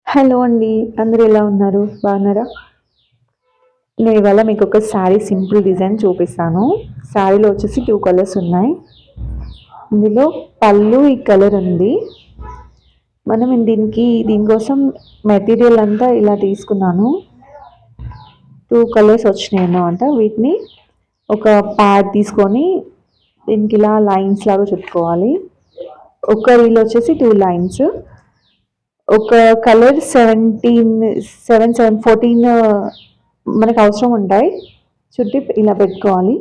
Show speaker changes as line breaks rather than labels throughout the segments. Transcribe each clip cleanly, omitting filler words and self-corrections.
Hello అండి. అందరూ ఎలా ఉన్నారు? బాగున్నారా? నేను ఇవాళ మీకు ఒక శారీ సింపుల్ డిజైన్ చూపిస్తాను. శారీలో వచ్చేసి 2 కలర్స్ ఉన్నాయి. ఇందులో పళ్ళు ఈ కలర్ ఉంది. మనం దీనికోసం మెటీరియల్ అంతా ఇలా తీసుకున్నాను. 2 కలర్స్ వచ్చినాయి అన్నమాట. వీటిని ఒక ప్యాడ్ తీసుకొని దీనికి ఇలా లైన్స్ లాగా చుట్టుకోవాలి. ఒక రీల్ వచ్చేసి 2 లైన్స్. ఒక కలర్ 14 మనకు అవసరం ఉంటాయి. చుట్టి ఇలా పెట్టుకోవాలి.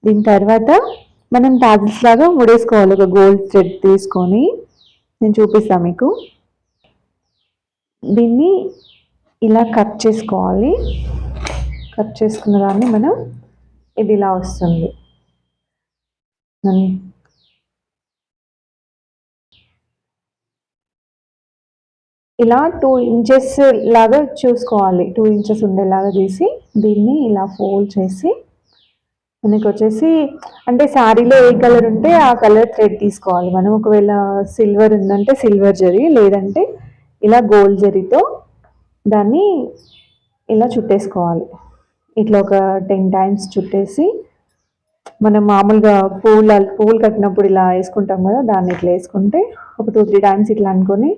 దీని తర్వాత మనం టాజిల్స్ లాగా ముడేసుకోవాలి. ఒక గోల్డ్ థ్రెడ్ తీసుకొని నేను చూపిస్తాను మీకు. దీన్ని ఇలా కట్ చేసుకోవాలి. కట్ చేసుకున్న దాన్ని మనం ఇది ఇలా వస్తుంది. ఇలా 2 ఇంచెస్ లాగా చూసుకోవాలి. 2 ఇంచెస్ ఉండేలాగా తీసి దీన్ని ఇలా ఫోల్డ్ చేసి మనకి వచ్చేసి అంటే శారీలో ఏ కలర్ ఉంటే ఆ కలర్ థ్రెడ్ తీసుకోవాలి. మనం ఒకవేళ సిల్వర్ ఉందంటే సిల్వర్ జరీ, లేదంటే ఇలా గోల్డ్ జరీతో దాన్ని ఇలా చుట్టేసుకోవాలి. ఇట్లా ఒక 10 టైమ్స్ చుట్టేసి మనం మామూలుగా పువ్వులు కట్టినప్పుడు ఇలా వేసుకుంటాం కదా, దాన్ని ఇట్లా వేసుకుంటే ఒక 2-3 టైమ్స్ ఇట్లా అనుకొని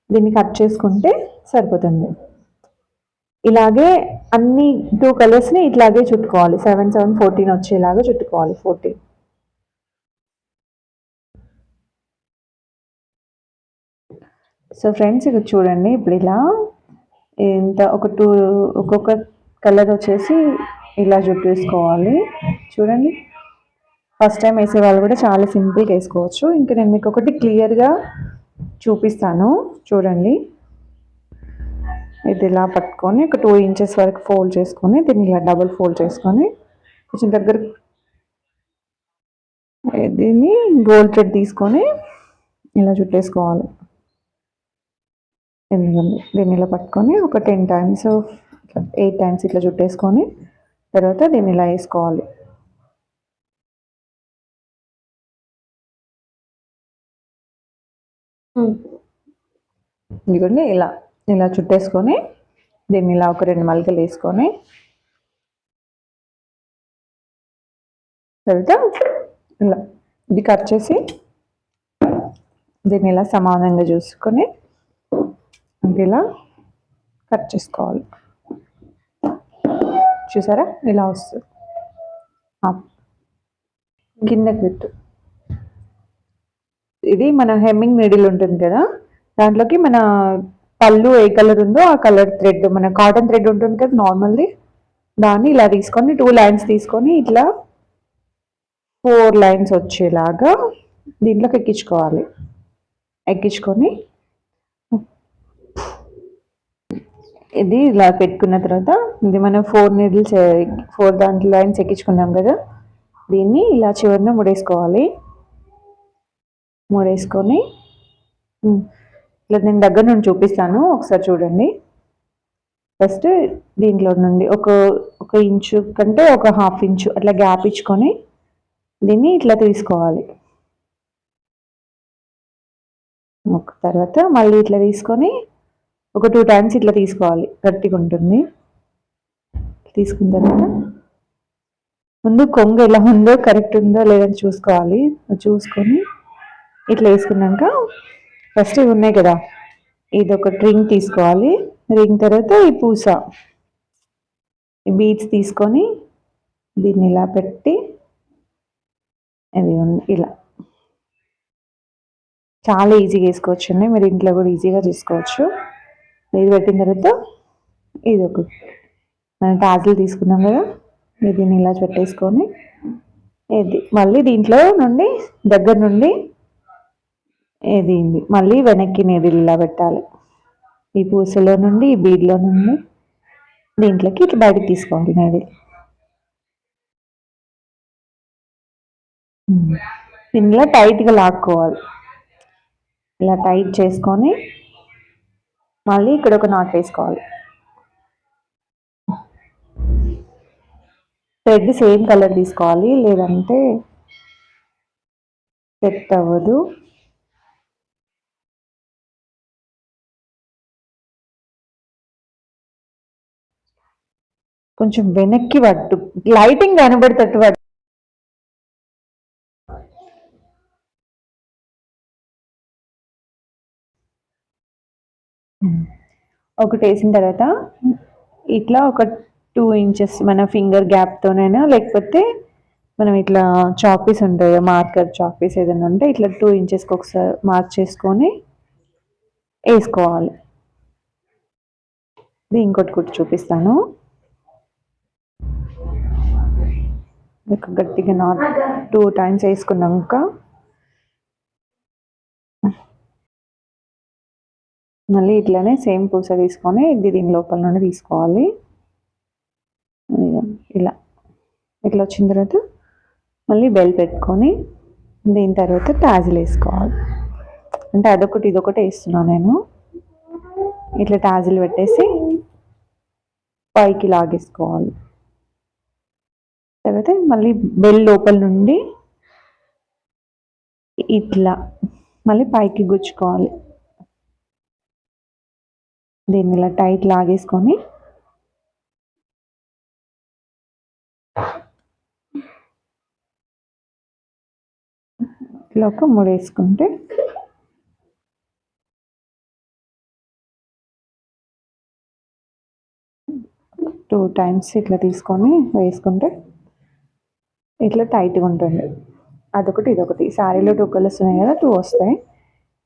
దీన్ని కట్ చేసుకుంటే సరిపోతుంది. ఇలాగే అన్ని 2 కలర్స్ని ఇట్లాగే చుట్టుకోవాలి. 7, 7, 14 వచ్చేలాగా చుట్టుకోవాలి. 14. సో ఫ్రెండ్స్, ఇక్కడ చూడండి. ఇప్పుడు ఇలా ఇంత ఒక్కొక్క కలర్ వచ్చేసి ఇలా చుట్టేసుకోవాలి. చూడండి, ఫస్ట్ టైం వేసే వాళ్ళు కూడా చాలా సింపుల్గా వేసుకోవచ్చు. ఇంకా నేను మీకు ఒకటి క్లియర్గా చూపిస్తాను. చూడండి, ఇది ఇలా పట్టుకొని ఒక 2 ఇంచెస్ వరకు ఫోల్డ్ చేసుకొని దీన్ని ఇలా డబుల్ ఫోల్డ్ చేసుకొని కొంచెం దగ్గర దీన్ని గోల్డ్ థ్రెడ్ తీసుకొని ఇలా చుట్టేసుకోవాలి. ఎందుకండి దీన్ని ఇలా పట్టుకొని ఒక 10 టైమ్స్ 8 టైమ్స్ ఇట్లా చుట్టేసుకొని తర్వాత దీన్ని ఇలా వేసుకోవాలి. ఇదిగోండి, ఇలా ఇలా చుట్టేసుకొని దీన్ని ఇలా ఒక 2 మలకలు వేసుకొని తర్వాత ఇలా ఇది కట్ చేసి దీన్ని ఇలా సమానంగా చూసుకొని ఇలా కట్ చేసుకోవాలి. చూసారా, ఇలా వస్తుంది. కిందకి పెట్టు. ఇది మన హెమ్మింగ్ నీడిల్ ఉంటుంది కదా, దాంట్లోకి మన పళ్ళు ఏ కలర్ ఉందో ఆ కలర్ థ్రెడ్, మన కాటన్ థ్రెడ్ ఉంటుంది కదా నార్మల్ది, దాన్ని ఇలా తీసుకొని 2 లైన్స్ తీసుకొని ఇట్లా 4 లైన్స్ వచ్చేలాగా దీంట్లోకి ఎక్కించుకోవాలి. ఎక్కించుకొని ఇది ఇలా పెట్టుకున్న తర్వాత ఇది మనం 4 నీడిల్స్ 4 దాంట్లో లైన్స్ ఎక్కించుకున్నాం కదా, దీన్ని ఇలా చివరిన ముడేసుకోవాలి. ముడేసుకొని ఇట్లా నేను దగ్గర నుండి చూపిస్తాను, ఒకసారి చూడండి. ఫస్ట్ దీంట్లో నుండి ఒక ఇంచు కంటే ఒక హాఫ్ ఇంచు అట్లా గ్యాప్ ఇచ్చుకొని దీన్ని ఇట్లా తీసుకోవాలి. తర్వాత మళ్ళీ ఇట్లా తీసుకొని ఒక 2 టైమ్స్ ఇట్లా తీసుకోవాలి. గట్టిగా ఉంటుంది. తీసుకున్న తర్వాత ముందు కొంగు ఎలా ఉందో కరెక్ట్ ఉందో లేదని చూసుకోవాలి. చూసుకొని ఇట్లా వేసుకున్నాక ఫస్ట్ ఇవి ఉన్నాయి కదా, ఇది ఒక రింగ్ తీసుకోవాలి. రింగ్ తర్వాత ఈ పూస ఈ బీడ్స్ తీసుకొని దీన్ని ఇలా పెట్టి అది ఇలా చాలా ఈజీగా వేసుకోవచ్చు అండి. మీరు ఇంట్లో కూడా ఈజీగా చేసుకోవచ్చు. ఇది పెట్టిన తర్వాత ఇది ఒక మనం టాజిల్ తీసుకున్నాం కదా, దీన్ని ఇలా పెట్టేసుకొని ఇది మళ్ళీ దీంట్లో నుండి దగ్గర నుండి ఇది మళ్ళీ వెనక్కి నీడిల్ ఇలా పెట్టాలి. ఈ పూసలో నుండి ఈ బీడ్లో నుండి దీంట్లోకి ఇట్లా బయటకు తీసుకోవాలి నీడిల్. దీనిలో టైట్గా లాక్కోవాలి. ఇలా టైట్ చేసుకొని మళ్ళీ ఇక్కడ ఒక నాట్ వేసుకోవాలి. థ్రెడ్ సేమ్ కలర్ తీసుకోవాలి, లేదంటే సెట్ అవ్వదు. కొంచెం వెనక్కి పట్టు, లైటింగ్ కనబడేటట్టు పట్టు. ఒకటి వేసిన తర్వాత ఇట్లా ఒక 2 ఇంచెస్ మన ఫింగర్ గ్యాప్తోనైనా, లేకపోతే మనం ఇట్లా చాపీస్ ఉంటుంది, మార్కర్ చాపీస్ ఏదైనా ఉంటే ఇట్లా 2 ఇంచెస్కి ఒకసారి మార్క్ చేసుకొని వేసుకోవాలి. ఇది ఇంకోటి కూడా చూపిస్తాను. గట్టిగా నాట్ 2 టైమ్స్ వేసుకున్నాక మళ్ళీ ఇట్లానే సేమ్ పూస తీసుకొని ఇది దీని లోపల నుండి తీసుకోవాలి. ఇలా ఇట్లా వచ్చిన తర్వాత మళ్ళీ బెల్ పెట్టుకొని దీని తర్వాత టాజిల్ వేసుకోవాలి. అంటే అదొకటి ఇదొకటి వేస్తున్నాను నేను. ఇట్లా టాజిల్ పెట్టేసి పైకి లాగేసుకోవాలి. తర్వాత మళ్ళీ బెల్ లోపల నుండి ఇట్లా మళ్ళీ పైకి గుచ్చుకోవాలి. దీన్ని ఇలా టైట్ లాగేసుకొని ఇట్లా ఒక ముడేసుకుంటే టూ టైమ్స్ ఇట్లా తీసుకొని వేసుకుంటే ఇట్లా టైట్గా ఉంటుంది. అదొకటి ఇదొకటి. శారీలో 2 కలర్స్ ఉన్నాయి కదా, 2 వస్తాయి.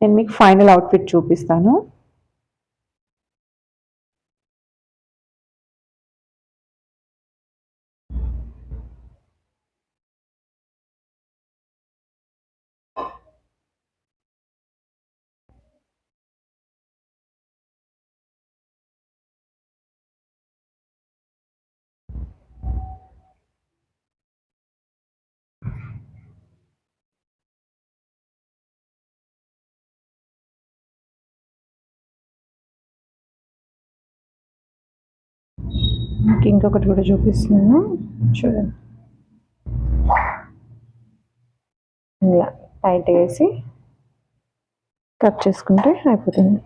నేను మీకు ఫైనల్ అవుట్ఫిట్ చూపిస్తాను. ఇంకొకటి కూడా చూపిస్తున్నాను చూడండి. ఇలా టైట్ వేసి కట్ చేసుకుంటే అయిపోతుంది.